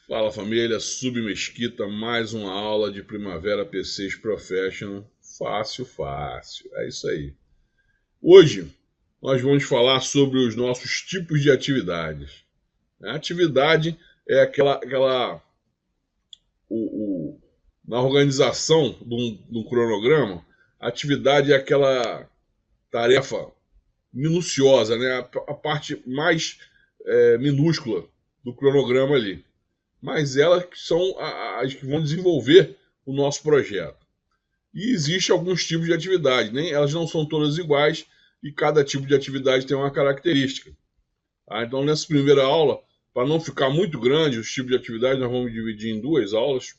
Fala família, Submesquita, mais uma aula de Primavera P6 Professional. Fácil, fácil, é isso aí. Hoje nós vamos falar sobre os nossos tipos de atividades. A atividade é aquela na organização de um cronograma, a atividade é aquela tarefa minuciosa, né? A parte mais minúscula do cronograma ali. Mas elas são as que vão desenvolver o nosso projeto. E existe alguns tipos de atividade, nem elas não são todas iguais e cada tipo de atividade tem uma característica. Então, nessa primeira aula, para não ficar muito grande os tipos de atividade, nós vamos dividir em duas aulas.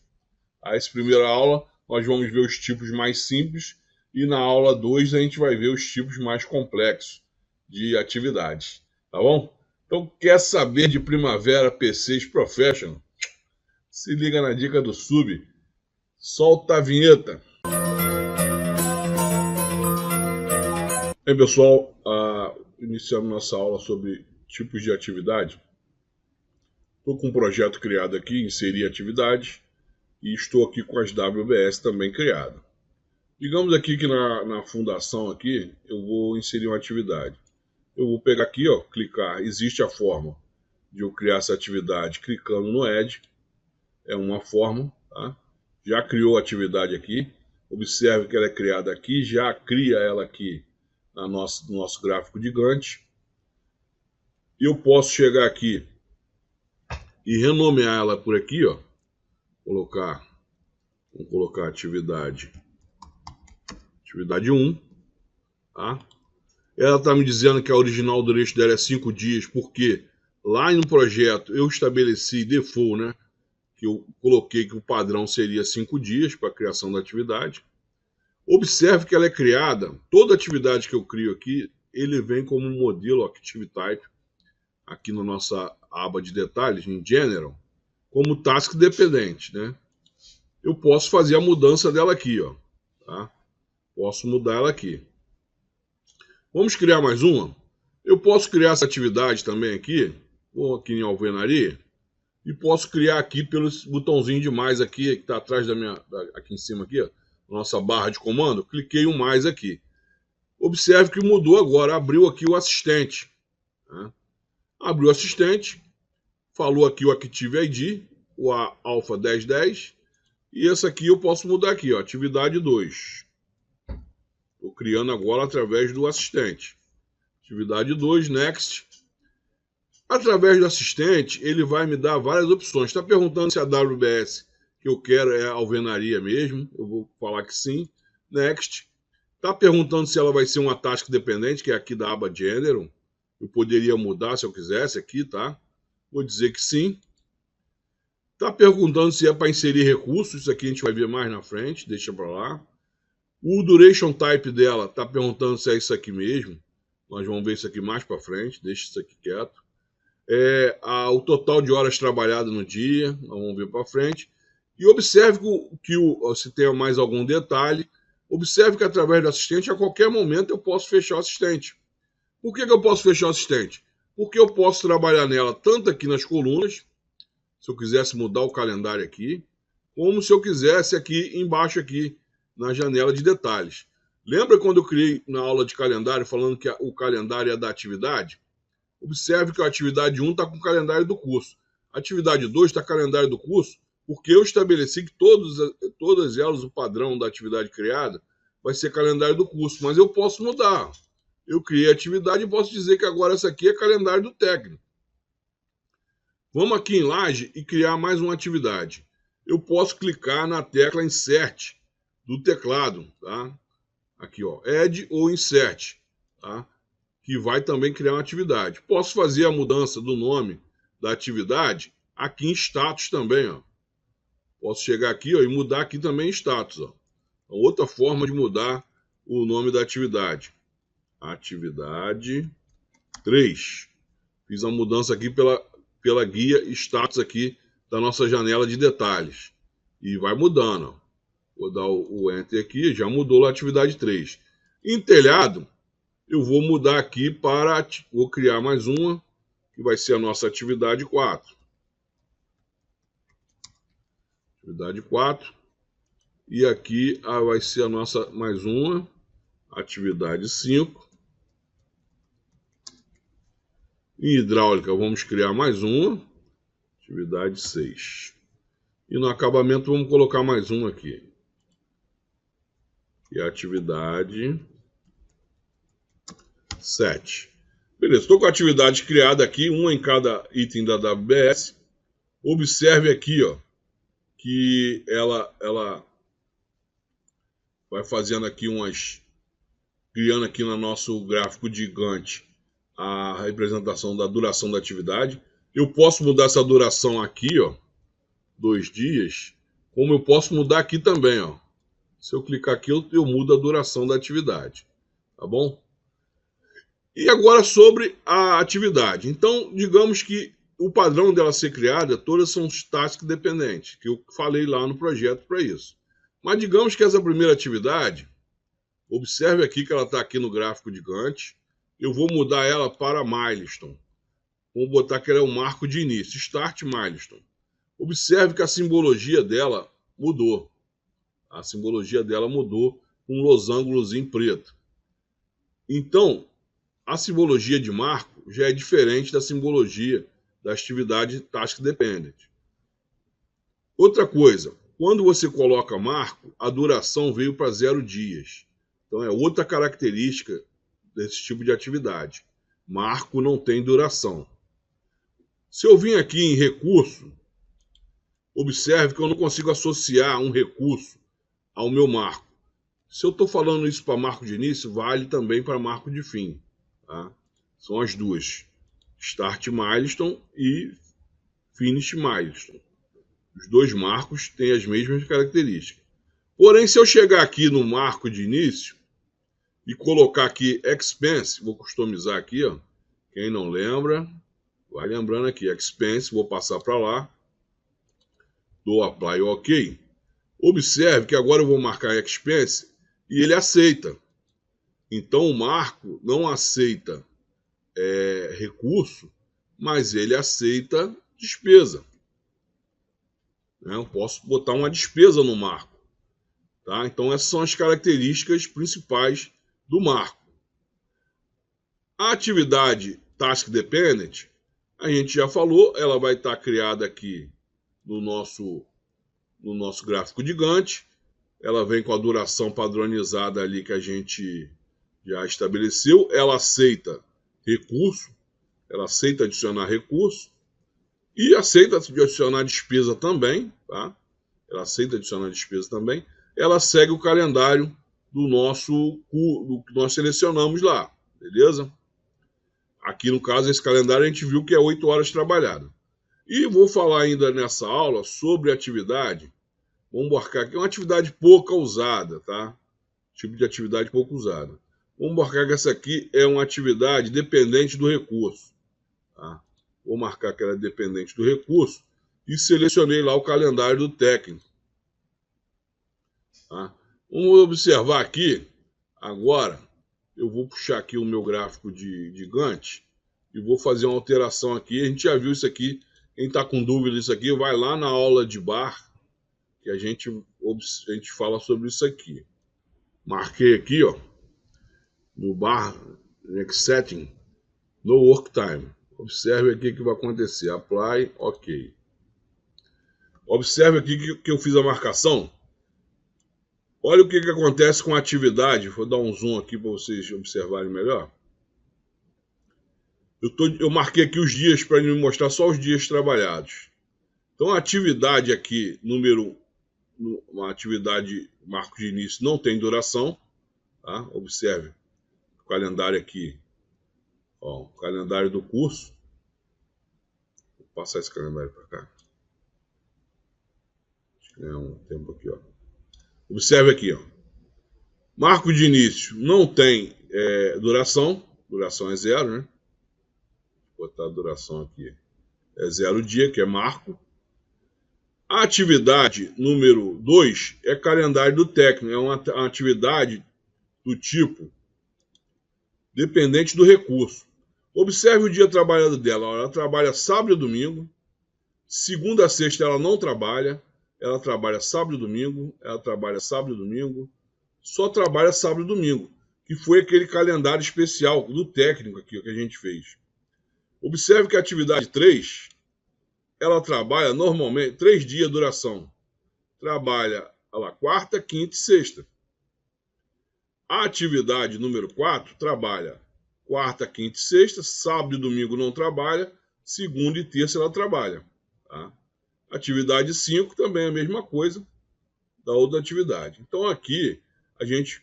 Essa primeira aula, nós vamos ver os tipos mais simples e na aula 2 a gente vai ver os tipos mais complexos de atividades. Tá bom? Então, quer saber de Primavera P6 Professional? Se liga na dica do Sub. Solta a vinheta. Bem, pessoal, iniciamos nossa aula sobre tipos de atividade. Estou com um projeto criado aqui, inserir atividades, e estou aqui com as WBS também criadas. Digamos aqui que na fundação aqui, eu vou inserir uma atividade. Eu vou pegar aqui, ó, clicar, existe a forma de eu criar essa atividade clicando no Add, é uma forma, tá? Já criou a atividade aqui, observe que ela é criada aqui, já cria ela aqui no nosso gráfico de Gantt. Eu posso chegar aqui e renomear ela por aqui, ó. Vamos colocar atividade 1, tá? Ela está me dizendo que a original duration dela é 5 dias, porque lá no projeto eu estabeleci default, né? Que eu coloquei que o padrão seria 5 dias para a criação da atividade. Observe que ela é criada, toda atividade que eu crio aqui, ele vem como um modelo ActiveType, aqui na nossa aba de detalhes, em General, como task dependente, né? Eu posso fazer a mudança dela aqui, ó, tá? Posso mudar ela aqui. Vamos criar mais uma? Eu posso criar essa atividade também aqui, vou aqui em alvenaria, e posso criar aqui pelo botãozinho de mais aqui, que está atrás aqui em cima aqui, ó, nossa barra de comando, cliquei o mais aqui. Observe que mudou agora, abriu aqui o assistente. Tá? Abriu o assistente, falou aqui o Active ID, o Alpha 1010, e esse aqui eu posso mudar aqui, ó, atividade 2. Estou criando agora através do assistente. Atividade 2, Next. Através do assistente, ele vai me dar várias opções. Está perguntando se a WBS que eu quero é alvenaria mesmo. Eu vou falar que sim. Next. Está perguntando se ela vai ser uma task dependente, que é aqui da aba General. Eu poderia mudar se eu quisesse aqui, tá? Vou dizer que sim. Está perguntando se é para inserir recursos. Isso aqui a gente vai ver mais na frente. Deixa para lá. O duration type dela está perguntando se é isso aqui mesmo. Nós vamos ver isso aqui mais para frente. Deixa isso aqui quieto. O total de horas trabalhadas no dia. Nós vamos ver para frente. E observe se tem mais algum detalhe. Observe que através do assistente, a qualquer momento eu posso fechar o assistente. Por que eu posso fechar o assistente? Porque eu posso trabalhar nela tanto aqui nas colunas, se eu quisesse mudar o calendário aqui, como se eu quisesse aqui embaixo aqui, na janela de detalhes. Lembra quando eu criei na aula de calendário, falando que o calendário é da atividade? Observe que a atividade 1 está com o calendário do curso. A atividade 2 está com o calendário do curso, porque eu estabeleci que todas elas, o padrão da atividade criada, vai ser calendário do curso. Mas eu posso mudar. Eu criei a atividade e posso dizer que agora essa aqui é calendário do técnico. Vamos aqui em Laje e criar mais uma atividade. Eu posso clicar na tecla Insert do teclado, tá? Aqui, ó, Add ou Insert, tá? Que vai também criar uma atividade. Posso fazer a mudança do nome da atividade aqui em status também, ó. Posso chegar aqui, ó, e mudar aqui também em status, ó. Outra forma de mudar o nome da atividade. Atividade 3. Fiz a mudança aqui pela guia status aqui da nossa janela de detalhes. E vai mudando, ó. Vou dar o Enter aqui, já mudou a atividade 3. Em telhado, eu vou mudar aqui vou criar mais uma, que vai ser a nossa atividade 4. atividade 4. E aqui vai ser a nossa mais uma, atividade 5. Em hidráulica, vamos criar mais uma, atividade 6. E no acabamento, vamos colocar mais uma aqui. E a atividade 7. Beleza, estou com a atividade criada aqui, uma em cada item da WBS. Observe aqui, ó, que ela vai fazendo aqui criando aqui no nosso gráfico de Gantt a representação da duração da atividade. Eu posso mudar essa duração aqui, ó, 2 dias, como eu posso mudar aqui também, ó. Se eu clicar aqui, eu mudo a duração da atividade, tá bom? E agora sobre a atividade. Então, digamos que o padrão dela ser criada, todas são task dependentes, que eu falei lá no projeto para isso. Mas digamos que essa primeira atividade, observe aqui que ela está aqui no gráfico de Gantt, eu vou mudar ela para milestone. Vamos botar que ela é o marco de início, start milestone. Observe que a simbologia dela mudou. A simbologia dela mudou com um losangozinho em preto. Então, a simbologia de marco já é diferente da simbologia da atividade task dependent. Outra coisa, quando você coloca marco, a duração veio para 0 dias. Então é outra característica desse tipo de atividade. Marco não tem duração. Se eu vim aqui em recurso, observe que eu não consigo associar um recurso ao meu marco. Se eu estou falando isso para marco de início, vale também para marco de fim. Tá? São as duas. Start milestone e finish milestone. Os dois marcos têm as mesmas características. Porém, se eu chegar aqui no marco de início e colocar aqui expense, vou customizar aqui, ó. Quem não lembra, vai lembrando aqui, expense, vou passar para lá. Dou apply OK. Observe que agora eu vou marcar expense e ele aceita. Então o marco não aceita recurso, mas ele aceita despesa. Eu posso botar uma despesa no marco. Tá? Então essas são as características principais do marco. A atividade task dependent, a gente já falou, ela vai estar criada aqui no nosso gráfico de Gantt. Ela vem com a duração padronizada ali que a gente já estabeleceu. Ela aceita recurso, ela aceita adicionar recurso e aceita adicionar despesa também, tá? Ela aceita adicionar despesa também. Ela segue o calendário do que nós selecionamos lá, beleza? Aqui no caso, esse calendário a gente viu que é 8 horas trabalhadas. E vou falar ainda nessa aula sobre atividade. Vamos marcar aqui uma atividade pouco usada, tá? Tipo de atividade pouco usada. Vamos marcar que essa aqui é uma atividade dependente do recurso. Tá? Vou marcar que ela é dependente do recurso e selecionei lá o calendário do técnico. Tá? Vamos observar aqui, agora, eu vou puxar aqui o meu gráfico de Gantt e vou fazer uma alteração aqui. A gente já viu isso aqui, quem está com dúvida disso aqui, vai lá na aula de bar, que a gente fala sobre isso aqui. Marquei aqui, ó, no bar, next setting, no work time. Observe aqui o que vai acontecer. Apply, OK. Observe aqui que eu fiz a marcação. Olha o que acontece com a atividade. Vou dar um zoom aqui para vocês observarem melhor. Eu marquei aqui os dias para me mostrar só os dias trabalhados. Então a atividade aqui, uma atividade marco de início, não tem duração. Tá? Observe o calendário aqui. Ó, o calendário do curso. Vou passar esse calendário para cá. Acho que ganhar um tempo aqui, ó. Observe aqui, ó. Marco de início não tem duração. Duração é 0, né? Vou botar a duração aqui. É 0 dia, que é marco. A atividade número 2 é calendário do técnico. É uma atividade do tipo dependente do recurso. Observe o dia trabalhado dela. Ela trabalha sábado e domingo. Segunda a sexta ela não trabalha. ela trabalha sábado e domingo, ela trabalha sábado e domingo, só trabalha sábado e domingo, que foi aquele calendário especial do técnico aqui que a gente fez. Observe que a atividade 3, ela trabalha normalmente 3 dias de duração. Trabalha quarta, quinta e sexta. A atividade número 4 trabalha quarta, quinta e sexta, sábado e domingo não trabalha, segunda e terça ela trabalha. Tá? Atividade 5 também é a mesma coisa da outra atividade. Então aqui a gente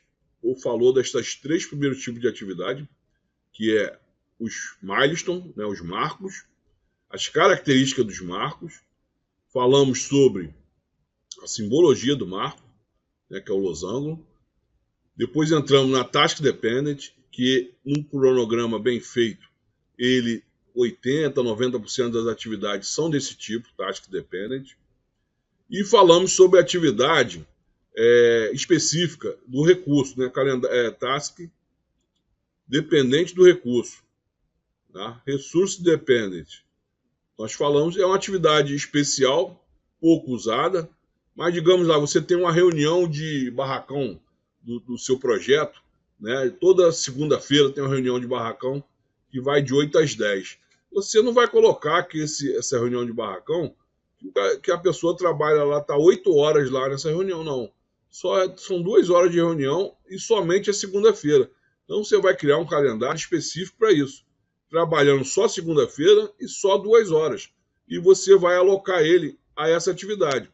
falou destas 3 primeiros tipos de atividade, que é os milestones, né, os marcos, as características dos marcos, falamos sobre a simbologia do marco, né, que é o losango. Depois entramos na task dependent, que um cronograma bem feito, ele 80%, 90% das atividades são desse tipo, task dependent. E falamos sobre a atividade específica do recurso, né? Task dependente do recurso. Tá? Resource dependent. Nós falamos, é uma atividade especial, pouco usada, mas digamos lá, você tem uma reunião de barracão do seu projeto, né? Toda segunda-feira tem uma reunião de barracão que vai de 8 às 10. Você não vai colocar que essa reunião de barracão, que a pessoa trabalha lá, está 8 horas lá nessa reunião, não. São 2 horas de reunião e somente a segunda-feira. Então você vai criar um calendário específico para isso, trabalhando só segunda-feira e só 2 horas. E você vai alocar ele a essa atividade.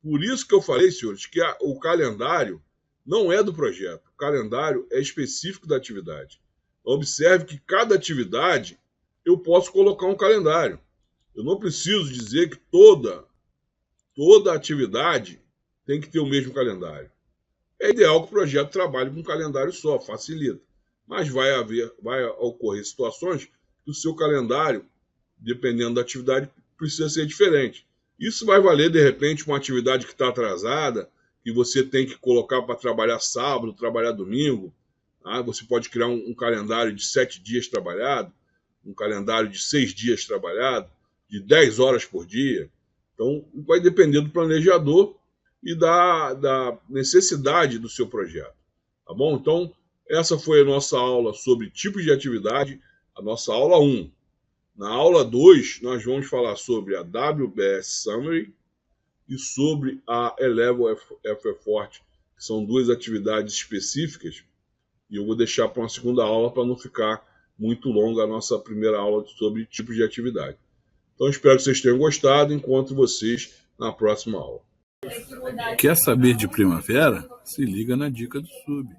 Por isso que eu falei, senhores, que o calendário não é do projeto. O calendário é específico da atividade. Observe que cada atividade eu posso colocar um calendário. Eu não preciso dizer que toda atividade tem que ter o mesmo calendário. É ideal que o projeto trabalhe com um calendário só, facilita. Mas vai ocorrer situações que o seu calendário, dependendo da atividade, precisa ser diferente. Isso vai valer, de repente, uma atividade que está atrasada, que você tem que colocar para trabalhar sábado, trabalhar domingo. Tá? Você pode criar um calendário de 7 dias trabalhado, um calendário de 6 dias trabalhado, de 10 horas por dia. Então, vai depender do planejador e da necessidade do seu projeto. Tá bom? Então, essa foi a nossa aula sobre tipos de atividade, a nossa aula 1. Na aula 2, nós vamos falar sobre a WBS Summary e sobre a Eleven Effort, que são 2 atividades específicas. E eu vou deixar para uma segunda aula para não ficar muito longa a nossa primeira aula sobre tipos de atividade. Então, espero que vocês tenham gostado. Encontro vocês na próxima aula. Quer saber de primavera? Se liga na dica do Sub.